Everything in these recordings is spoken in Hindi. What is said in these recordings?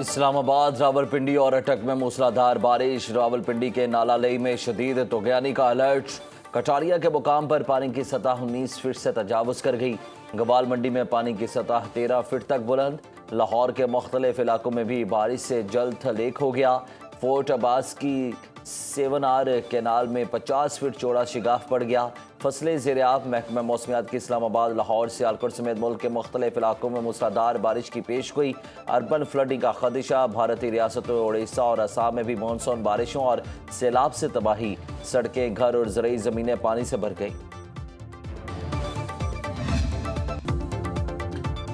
इस्लामाबाद, रावलपिंडी और अटक में मूसलाधार बारिश। रावलपिंडी के नालालई में शदीद तूफ़ानी का अलर्ट। कटारिया के मुकाम पर पानी की सतह 19 फीट से तजावुज़ कर गई। गवाल मंडी में पानी की सतह 13 फीट तक बुलंद। लाहौर के मुख्तलिफ इलाकों में भी बारिश से जल थलेक हो गया। फोर्ट अब्बास की 7R कैनाल में 50 फीट चौड़ा शिगाफ पड़ गया। फसलें ज़ेर-ए-आब। महकमा मौसमियात की इस्लामाबाद, लाहौर, सियालकोट समेत मुल्क के मुख्तलिफ इलाकों में मूसलाधार बारिश की पेशगोई। अर्बन फ्लडिंग का खदशा। भारतीय रियासतों उड़ीसा और असम में भी मानसून बारिशों और सैलाब से तबाही। सड़कें, घर और ज़रूरी ज़मीनें पानी से भर गई।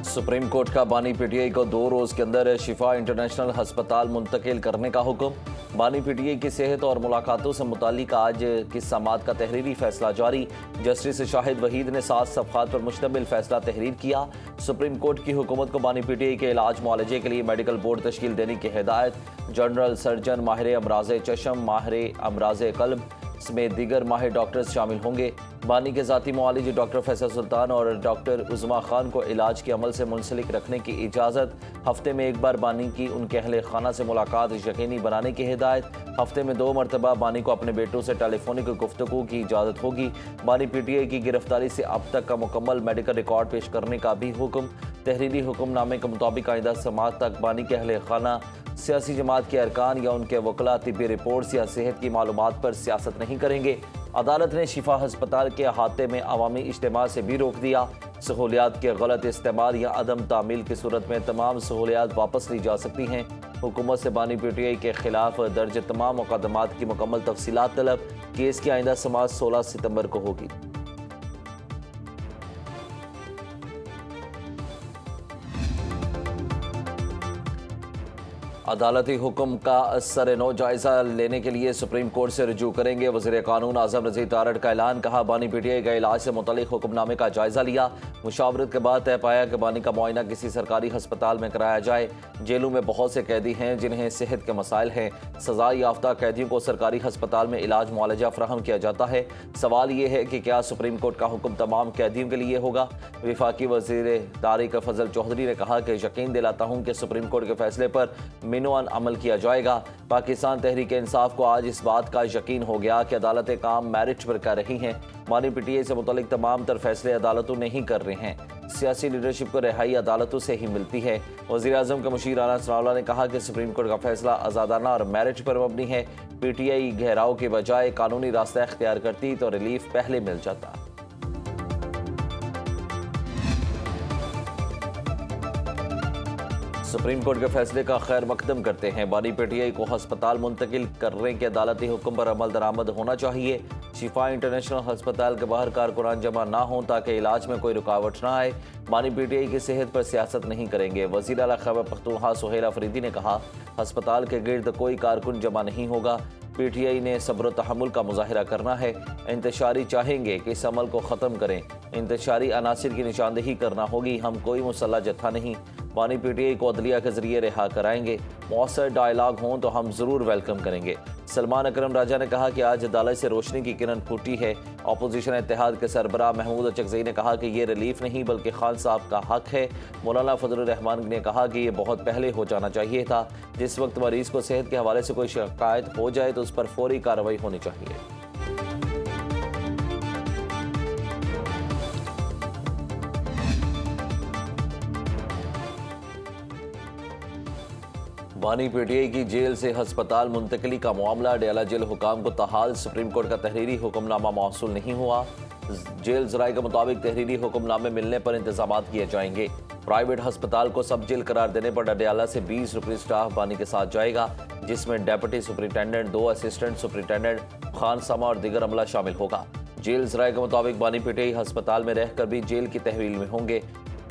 सुप्रीम कोर्ट का बानी पीटीआई को 2 रोज़ के अंदर शिफा इंटरनेशनल हस्पताल मुंतकिल करने का हुक्म। बानी पीटीआई की सेहत और मुलाकातों से मुतालिक आज की समात का तहरीरी फैसला जारी। जस्टिस शाहिद वहीद ने 7 सफ़हात पर मुश्तमिल फैसला तहरीर किया। सुप्रीम कोर्ट की हुकूमत को बानी पीटीआई के इलाज मुआलजे के लिए मेडिकल बोर्ड तश्कील देने की हिदायत। जनरल सर्जन, माहिर अमराज चशम, माहिर अमराज कल्ब समेत दीगर माहिर डॉक्टर्स शामिल होंगे। बानी के ज़ाती मुआलिज डॉक्टर फैसल सुल्तान और डॉक्टर उज़मा खान को इलाज के अमल से मुंसलिक रखने की इजाज़त। हफ्ते में एक बार बानी की उनके अहले खाना से मुलाकात यकीनी बनाने की हिदायत। हफ्ते में 2 मरतबा बानी को अपने बेटों से टेलीफोनिक गुफ्तगू की इजाज़त होगी। बानी पीटीआई की गिरफ्तारी से अब तक का मुकम्मल मेडिकल रिकॉर्ड पेश करने का भी हुक्म। तहरीरी हुक्मनामे के मुताबिक आइंदा समात तक बानी के अहले खाना, सियासी जमात के अरकान या उनके वकला तिब्बी रिपोर्ट्स या सेहत की मालूमात पर सियासत नहीं करेंगे। अदालत ने शिफा हस्पताल के अहाते में अवामी इज्तिमा से भी रोक दिया। सहूलियात के गलत इस्तेमाल या अदम तामील की सूरत में तमाम सहूलियात वापस ली जा सकती हैं। हुकूमत से बानी पीटीआई के खिलाफ दर्ज तमाम मुकदमात की मुकम्मल तफसीलात तलब। केस की आइंदा समात 16 सितंबर को होगी। अदालती हुक्म का सर-ए-नौ जायज़ा लेने के लिए सुप्रीम कोर्ट से रुजू करेंगे। वज़ीर कानून आज़म रज़ीद तारड़ का ऐलान। कहा, बानी पीटीआई का इलाज से मुतल्लिक़ हुक्मनामे का जायज़ा लिया। मुशावरत के बाद तय पाया कि बानी का मुआयना किसी सरकारी हस्पताल में कराया जाए। जेलों में बहुत से कैदी हैं जिन्हें सेहत के मसाइल हैं। सज़ा याफ्ता कैदियों को सरकारी हस्पताल में इलाज मुआलजा फराहम किया जाता है। सवाल ये है कि क्या सुप्रीम कोर्ट का हुक्म तमाम कैदियों के लिए होगा। वफाकी वज़ीर तारिक फजल चौधरी ने कहा कि यकीन दिलाता हूँ कि सुप्रीम कोर्ट के फैसले पर मिनोअन अमल किया जाएगा। पाकिस्तान तहरीक इंसाफ को आज इस बात का यकीन हो गया कि अदालतें काम मेरिट पर कर रही हैं। बानी पीटीआई से मुतल्लिक तमाम तर फैसले अदालतों नहीं कर रहे हैं। सियासी लीडरशिप को रिहाई अदालतों से ही मिलती है। वज़ीर आज़म के मुशीर आला सनाउल्लाह ने कहा कि सुप्रीम कोर्ट का फैसला आज़ादाना और मेरिट पर मबनी है। पीटीआई घेराव के बजाय कानूनी रास्ता इख्तियार करती तो रिलीफ पहले मिल जाता। सुप्रीम कोर्ट के फैसले का खैर मकदम करते हैं। बानी पीटीआई को हस्पताल मुंतकिल करने के अदालती हुक्म पर अमल दरामद होना चाहिए। शिफा इंटरनेशनल हस्पताल के बाहर कारकुनान जमा ना हों ताकि इलाज में कोई रुकावट ना आए। बानी पीटीआई की सेहत पर सियासत नहीं करेंगे। वज़ीर आला खैबर पख्तूनख्वा सुहेल अफरीदी ने कहा, हस्पताल के गिर्द कोई कारकुन जमा नहीं होगा। पीटीआई ने सब्र तहम्मुल का मुजाहिरा करना है। इंतशारी चाहेंगे कि इस अमल को ख़त्म करें। इंतशारी अनासिर की निशानदेही करना होगी। हम कोई मुसल्लह जत्था नहीं। बानी पीटीआई को अदलिया के जरिए रिहा कराएंगे। मौसर डायलॉग हों तो हम ज़रूर वेलकम करेंगे। सलमान अकरम राजा ने कहा कि आज अदालत से रोशनी की किरण फूटी है। अपोजिशन इत्तेहाद के सरबराह महमूद चकज़ई ने कहा कि ये रिलीफ नहीं बल्कि खान साहब का हक है। मौलाना फजलुर रहमान ने कहा कि ये बहुत पहले हो जाना चाहिए था। जिस वक्त मरीज़ को सेहत के हवाले से कोई शिकायत हो जाए तो उस पर फौरी कार्रवाई होनी चाहिए। बानी पीटीआई की जेल से हस्पताल मुंतकली का मामला। डेला जेल हुकाम को ताहाल सुप्रीम कोर्ट का तहरीरी हुक्मनामा मौसूल नहीं हुआ। जेल ज़राए के मुताबिक तहरीरी हुक्मनामे मिलने पर इंतजाम किए जाएंगे। प्राइवेट हस्पताल को सब जेल करार देने पर डडियाला से 20 रुपये स्टाफ बानी के साथ जाएगा, जिसमें डेप्यूटी सुपरिटेंडेंट, 2 असिस्टेंट सुपरिटेंडेंट, खानसामा और दीगर अमला शामिल होगा। जेल ज़राए के मुताबिक बानी पीटीआई हस्पताल में रहकर भी जेल की तहवील में होंगे।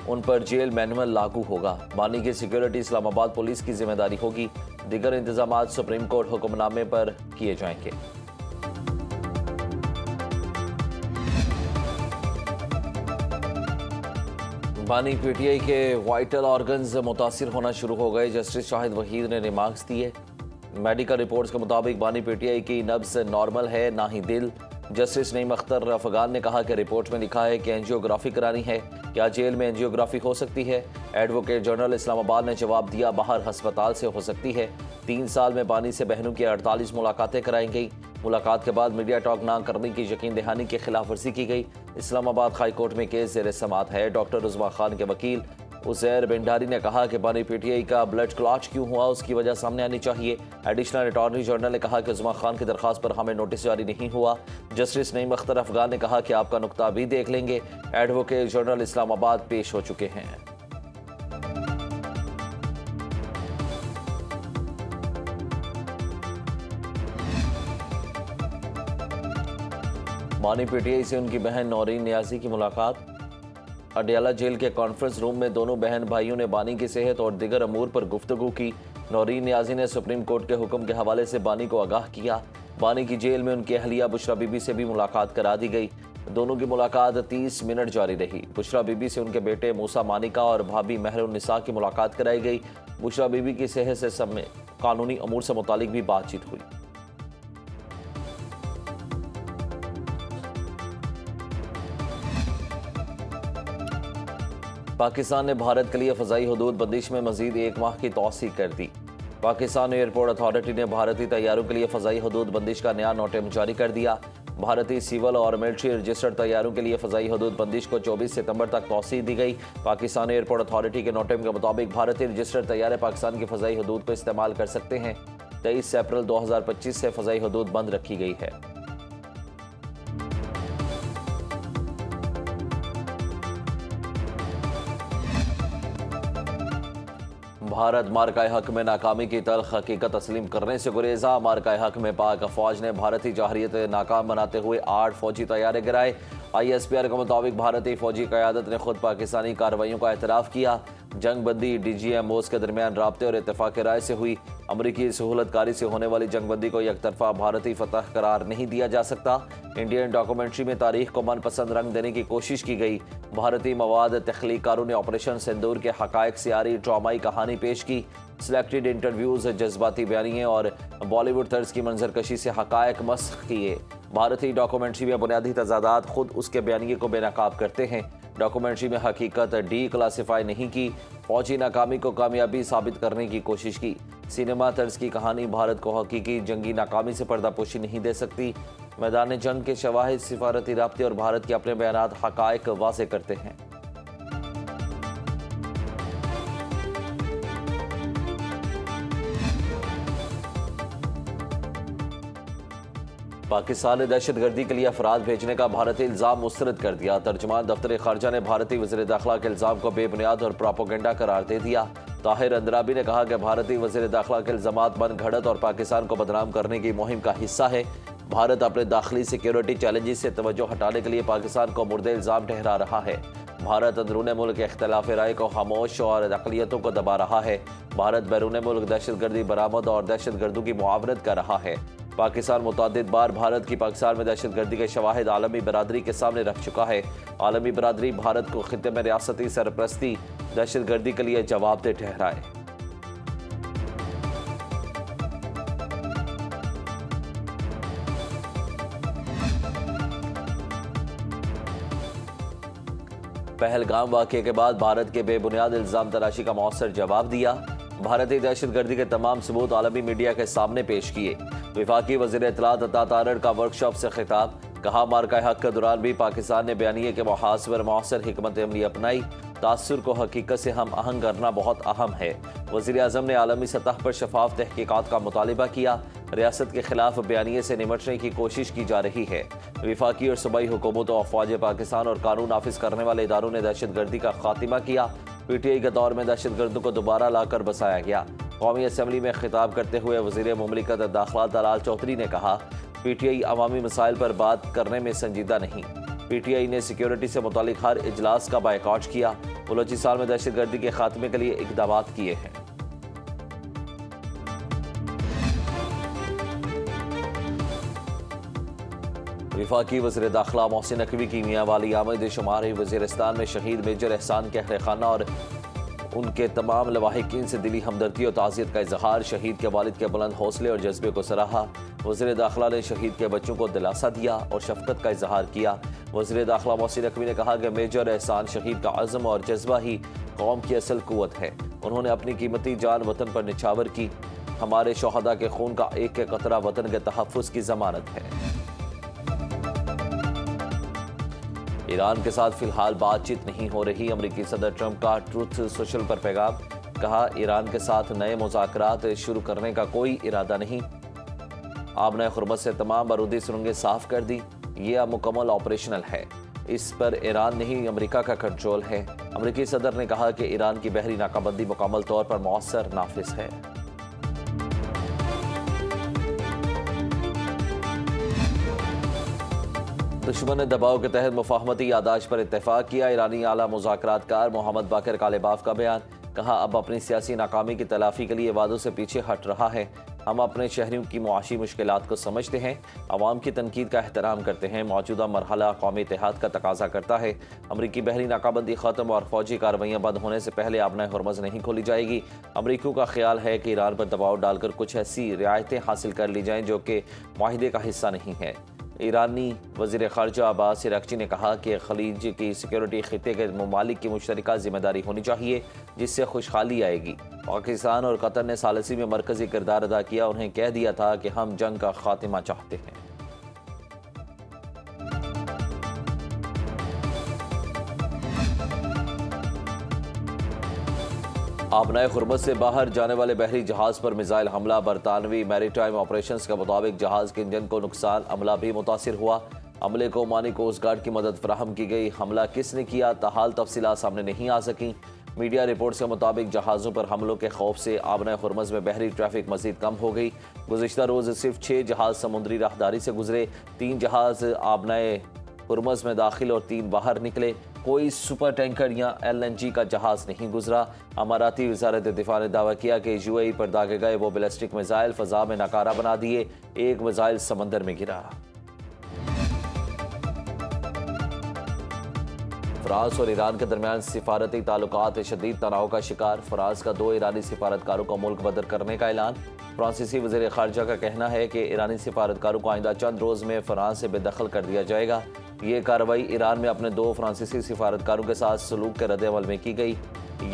उन पर जेल मैनुअल लागू होगा। बानी की सिक्योरिटी इस्लामाबाद पुलिस की जिम्मेदारी होगी। दीगर इंतजाम सुप्रीम कोर्ट हुक्मनामे पर किए जाएंगे। बानी पीटीआई के वाइटल ऑर्गन्स मुतासिर होना शुरू हो गए। जस्टिस शाहिद वहीद ने रिमार्क्स दिए। मेडिकल रिपोर्ट्स के मुताबिक बानी पीटीआई की नब्ज नॉर्मल है, ना ही दिल। जस्टिस नईम अख्तर अफगान ने कहा कि रिपोर्ट में लिखा है कि एंजियोग्राफी करानी है, क्या जेल में एंजियोग्राफी हो सकती है? एडवोकेट जनरल इस्लामाबाद ने जवाब दिया, बाहर अस्पताल से हो सकती है। 3 साल में बानी से बहनों की 48 मुलाकातें कराई गई। मुलाकात के बाद मीडिया टॉक ना करने की यकीन दहानी की खिलाफ वर्जी की गई। इस्लामाबाद हाई कोर्ट में केस ज़ेर समाअत है। डॉक्टर उस्मा खान के वकील उज़ैर बिंडारी ने कहा कि बानी पीटीआई का ब्लड क्लॉट क्यों हुआ, उसकी वजह सामने आनी चाहिए। एडिशनल अटॉर्नी जनरल ने कहा कि उस्मा खान की दरख्वास्त पर हमें नोटिस जारी नहीं हुआ। जस्टिस नईम अख्तर अफगान ने कहा कि आपका नुक्ता भी देख लेंगे। एडवोकेट जनरल इस्लामाबाद पेश हो चुके हैं। बानी पीटीआई से उनकी बहन नौरीन नियाजी की मुलाकात। अडयाला जेल के कॉन्फ्रेंस रूम में दोनों बहन भाइयों ने बानी की सेहत और दीगर अमूर पर गुफ्तगू की। नौरीन नियाजी ने सुप्रीम कोर्ट के हुक्म के हवाले से बानी को आगाह किया। बानी की जेल में उनकी अहलिया बुशरा बीबी से भी मुलाकात करा दी गई। दोनों की मुलाकात 30 मिनट जारी रही। बुशरा बीबी से उनके बेटे मूसा मानिका और भाभी महरुन्निसा की मुलाकात कराई गई। बुशरा बीबी की सेहत से सब में कानूनी अमूर से मुतालिक भी बातचीत हुई। पाकिस्तान ने भारत के लिए फ़ज़ाई हदूद बंदिश में मज़ीद 1 माह की तौसीक़ कर दी। पाकिस्तान एयरपोर्ट अथॉरिटी ने भारतीय तैयारों के लिए फ़ज़ाई हदूद बंदिश का नया नोटिस जारी कर दिया। भारतीय सिविल और मिलिट्री रजिस्टर्ड तैयारों के लिए फ़ज़ाई हदूद बंदिश को 24 सितंबर तक तौसीक़ दी गई। पाकिस्तान एयरपोर्ट अथॉरिटी के नोटिस के मुताबिक भारतीय रजिस्टर्ड तैयारे पाकिस्तान की फ़ज़ाई हदूद को इस्तेमाल कर सकते हैं। 23 अप्रैल 2025 से फ़ज़ाई हदूद बंद रखी गई है। भारत मार्का हक में नाकामी की तल्ख हकीकत तस्लीम करने से गुरेजा। मार्का हक में पाक अफवाज ने भारतीय जहरियत नाकाम बनाते हुए 8 फौजी तैयारे गिराए। ISPR के मुताबिक भारतीय फौजी क़यादत ने खुद पाकिस्तानी कार्रवाइयों का एतराफ़ किया। जंग बंदी DGMOs के दरमियान राब्ते और इत्तेफाक राय से हुई। अमरीकी सहूलतकारी से होने वाली जंग बंदी को यकतरफा भारतीय फतह करार नहीं दिया जा सकता। इंडियन डॉक्यूमेंट्री में तारीख को मनपसंद रंग देने की कोशिश की गई। भारतीय मवाद तख्लीकारों ने ऑपरेशन सिंदूर के हकायक से आ रही ड्रामाई कहानी पेश की। सिलेक्टेड इंटरव्यूज, जज्बाती बयानिए और बॉलीवुड तर्ज की मंजरकशी से हकायक मस्ख किए। भारतीय डॉक्यूमेंट्री में बुनियादी तजादात खुद उसके बयानिए को बेनकाब करते हैं। डॉक्यूमेंट्री में हकीकत डी क्लासिफाई नहीं की। फौजी नाकामी को कामयाबी साबित करने की कोशिश की। सिनेमा तर्ज की कहानी भारत को हकीकी जंगी नाकामी से पर्दापोशी नहीं दे सकती। मैदान जंग के शवाहिद, सिफारती राब्ते और भारत के अपने बयानात हकायक वाज़े करते हैं। पाकिस्तान ने दहशतगर्दी के लिए अफराद भेजने का भारतीय इल्ज़ाम मुस्तरद कर दिया। तर्जुमान दफ्तर खारजा ने भारतीय वज़ीर दाखिला के इल्ज़ाम को बेबुनियाद और प्रोपेगेंडा करार दे दिया। ताहिर अंद्राबी ने कहा कि भारतीय वज़ीर दाखिला के इल्ज़ामात मन घड़त और पाकिस्तान को बदनाम करने की मुहिम का हिस्सा है। भारत अपने दाखिली सिक्योरिटी चैलेंजेस से तवज्जो हटाने के लिए पाकिस्तान को मुर्दे इल्ज़ाम ठहरा रहा है। भारत अंदरून मुल्क के इख्तिलाफ राय को खामोश और अक़लियतों को दबा रहा है। भारत बैरून मुल्क दहशतगर्दी बरामद और दहशतगर्दों की मुआवनत कर रहा है। पाकिस्तान मुतअद्दिद बार भारत की पाकिस्तान में दहशतगर्दी के शवाहिद आलमी बरादरी के सामने रख चुका है। आलमी बरादरी भारत को खित्ते में रियासती सरपरस्ती दहशतगर्दी के लिए जवाबदेह ठहराए। पहलगाम वाक़े के बाद भारत के बेबुनियाद इल्ज़ाम तराशी का मौसर जवाब दिया। भारतीय दहशतगर्दी के तमाम सबूत आलमी मीडिया के सामने पेश किए। वफाकी वज़ीर इत्तलात अता तारड़ का वर्कशॉप से खिताब। कहा, मार्का हक के दौरान भी पाकिस्तान ने बयानिए के मुहाज पर मौसर हिकमत अमली अपनाई। तासुर को हकीकत से हम आहंग करना बहुत अहम है। वज़ीर आज़म ने आलमी सतह पर शफाफ तहकीकात का मुतालिबा किया। रियासत के खिलाफ बयानिए से निमटने की कोशिश की जा रही है। वफाकी और सूबाई हुकूमतों, अफवाज पाकिस्तान और कानून नाफिज करने वाले इदारों ने दहशतगर्दी का खात्मा किया। PTI के दौर में दहशतगर्दों को दोबारा लाकर बसाया गया। कौमी असम्बली में खिताब करते हुए वज़ीर मुमलिकत दाखिला दलाल चौधरी ने कहा, PTI अवामी मसाइल पर बात करने में संजीदा नहीं। PTI ने सिक्योरिटी से मुतालिक हर इजलास का बायकॉट किया। बलोचिस्तान में दहशतगर्दी के खात्मे के लिए इक़दाम किए हैं। वफाकी वज़ीर दाखिला मोहसिन नकवी की मियाँ वाली आमद शुमारी वज़ीरिस्तान में शहीद मेजर एहसान के अहल खाना और उनके तमाम लवाहिकीन से दिली हमदर्दी और ताज़ियत का इजहार। शहीद के वालिद के बुलंद हौसले और जज्बे को सराहा। वज़ीर दाखिला ने शहीद के बच्चों को दिलासा दिया और शफकत का इजहार किया। वज़ीर दाखिला मोहसिन नकवी ने कहा कि मेजर एहसान शहीद का अज़्म और जज्बा ही कौम की असल कुव्वत है। उन्होंने अपनी कीमती जान वतन पर निछावर की। हमारे शोहदा के खून का एक एक कतरा वतन के तहफ़्फ़ुज़ की ज़मानत है। ईरान के साथ फिलहाल बातचीत नहीं हो रही। अमेरिकी सदर ट्रंप का ट्रूथ सोशल पर पैगाम। कहा, ईरान के साथ नए मुज़ाकरात शुरू करने का कोई इरादा नहीं। आबना खुर्मत से तमाम बारूदी सुरंगें साफ कर दी। ये अब मुकम्मल ऑपरेशनल है। इस पर ईरान नहीं अमेरिका का कंट्रोल है। अमेरिकी सदर ने कहा कि ईरान की बहरी नाकाबंदी मुकम्मल तौर पर मौसर नाफिज है। दुश्मन दबाव के तहत मुफाहमती यादाश्त पर इत्तेफाक किया। ईरानी आला मुज़ाकरातकार मोहम्मद बाकर कालेबाफ का बयान। कहा, अब अपनी सियासी नाकामी की तलाफी के लिए वादों से पीछे हट रहा है। हम अपने शहरियों की मुआशी मुश्किलात को समझते हैं, अवाम की तनकीद का एहतराम करते हैं। मौजूदा मरहला कौमी इत्तेहाद का तकाजा करता है। अमरीकी बहरी नाकाबंदी ख़त्म और फौजी कार्रवाइयाँ बंद होने से पहले आबना हुर्मुज़ नहीं खोली जाएगी। अमरीकियों का ख्याल है कि ईरान पर दबाव डालकर कुछ ऐसी रियायतें हासिल कर ली जाएँ जो कि माहिदे का हिस्सा नहीं है। ईरानी वज़ीर ख़ारजा अब्बास अराग़ची ने कहा कि खलीज की सिक्योरिटी खित्ते के ममालिक की मुश्तरका जिम्मेदारी होनी चाहिए, जिससे खुशहाली आएगी। पाकिस्तान और कतर ने सालिसी में मरकज़ी किरदार अदा किया। उन्हें कह दिया था कि हम जंग का खात्मा चाहते हैं। आबना खुर्मत से बाहर जाने वाले बहरी जहाज़ पर मिसाइल हमला। बरतानवी मैरीटाइम ऑपरेशंस के मुताबिक जहाज़ के इंजन को नुकसान, अमला भी मुतासिर हुआ। अमले को ओमानी कोस्ट गार्ड की मदद फराहम की गई। हमला किसने किया, ताहाल तफसीलात सामने नहीं आ सकी। मीडिया रिपोर्ट्स के मुताबिक जहाज़ों पर हमलों के खौफ से आबना खुर्मस में बहरी ट्रैफिक मज़ीद कम हो गई। गुज़िश्ता रोज़ सिर्फ 6 जहाज़ समुद्री राहदारी से गुजरे। 3 जहाज़ आबना खुर्मस में दाखिल और 3 बाहर निकले। कोई सुपर टैंकर या LNG का जहाज़ नहीं गुजरा। अमाराती वज़ारत दिफा ने दावा किया कि UAE पर दागे गए वो बैलिस्टिक मिसाइल फ़ज़ा में नाकारा बना दिए। एक मिसाइल समंदर में गिरा। फ्रांस और ईरान के दरमियान सिफारती ताल्लुकात शदीद तनाव का शिकार। फ्रांस का 2 ईरानी सिफारतकारों को मुल्क बदर करने का ऐलान। फ्रांसीसी वज़ीर ख़ारजा का कहना है कि ईरानी सिफारतकारों को आइंदा चंद रोज़ में फ्रांस से बेदखल कर दिया जाएगा। ये कार्रवाई ईरान में अपने 2 फ्रांसीसी सिफारतकारों के साथ सलूक के रद्द-ए-अमल में की गई।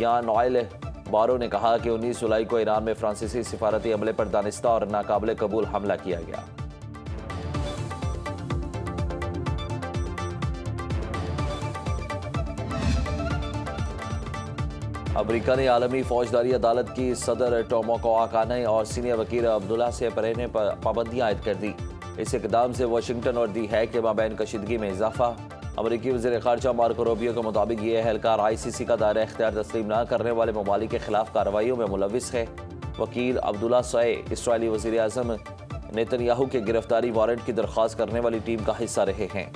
यान नोएल बारो ने कहा कि 19 जुलाई को ईरान में फ्रांसीसी सिफारती अमले पर दानिस्ता और नाकाबिले कबूल हमला किया गया। अमेरिका ने आलमी फौजदारी अदालत की सदर टोमोको आकाने और सीनियर वकील अब्दुल्ला से परहेने पर पाबंदियां आयद कर दी। इस इकदाम से वाशिंगटन और दी हैग के माबैन कशीदगी में इजाफा। अमरीकी वज़ीर ख़ारजा मार्को रूबियो के मुताबिक ये एहलकार ICC का दायरा इख्तियार तस्लीम न करने वाले ममालिक के खिलाफ कार्रवाइयों में मुलविस है। वकील अब्दुल्ला सए इसराइली वज़ीर आज़म नेतन्याहू के गिरफ्तारी वारंट की दरख्वास्त करने वाली टीम का हिस्सा रहे हैं।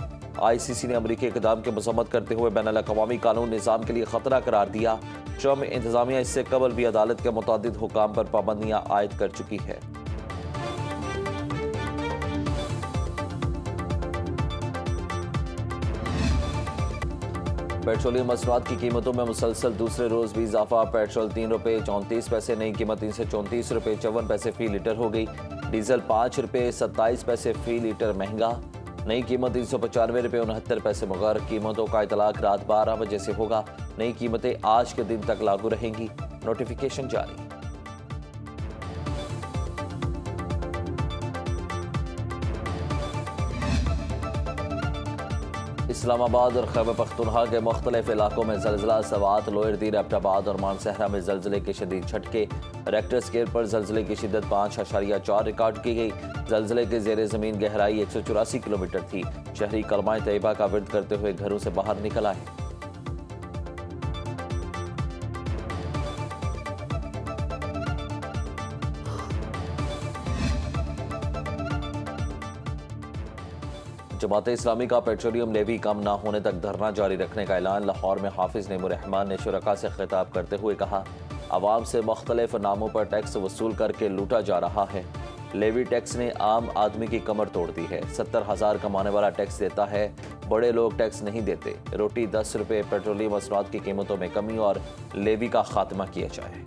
ICC ने अमरीकी इक़दाम की मज़म्मत करते हुए बैनुल-अक़वामी कानून निज़ाम के लिए ख़तरा करार दिया। ट्रम्प इंतज़ामिया इससे कबल भी अदालत के मुतअद्दिद हुकाम पर पाबंदियाँ आयद कर चुकी है। पेट्रोलियम मसनूआत की कीमतों में मुसलसल दूसरे रोज़ भी इजाफा। पेट्रोल 3 रुपये 34 पैसे, नई कीमत 334 रुपये 54 पैसे फ़ी लीटर हो गई। डीजल 5 रुपये 27 पैसे फ़ी लीटर महंगा, नई कीमत 395 रुपये 69 पैसे मुक़र्रर। कीमतों का इतलाक़ रात 12 बजे से होगा। नई कीमतें आज के दिन तक लागू रहेंगी। नोटिफिकेशन जारी। इस्लामाबाद और खैबर पख्तूनख्वा के मुख्तलिफ इलाकों में ज़लज़ला। सवात, लोअर एबटाबाद और मानसहरा में ज़लज़ले के शदीद झटके। रेक्टर स्केल पर ज़लज़ले की शिद्दत 5.4 रिकॉर्ड की गई। ज़लज़ले के ज़ेरे ज़मीन गहराई 184 किलोमीटर थी। शहरी कलमाए तैयबा का विर्द करते हुए घरों से बाहर निकल आए। जमात इस्लामी का पेट्रोलियम लेवी कम ना होने तक धरना जारी रखने का ऐलान। लाहौर में हाफिज नईमुर्रहमान ने शुरका से खिताब करते हुए कहा, आवाम से मुख्तलिफ नामों पर टैक्स वसूल करके लूटा जा रहा है। लेवी टैक्स ने आम आदमी की कमर तोड़ दी है। 70,000 कमाने वाला टैक्स देता है, बड़े लोग टैक्स नहीं देते। रोटी 10 रुपये, पेट्रोलियम मसनूआत की कीमतों में कमी और लेवी का खात्मा किया जाए।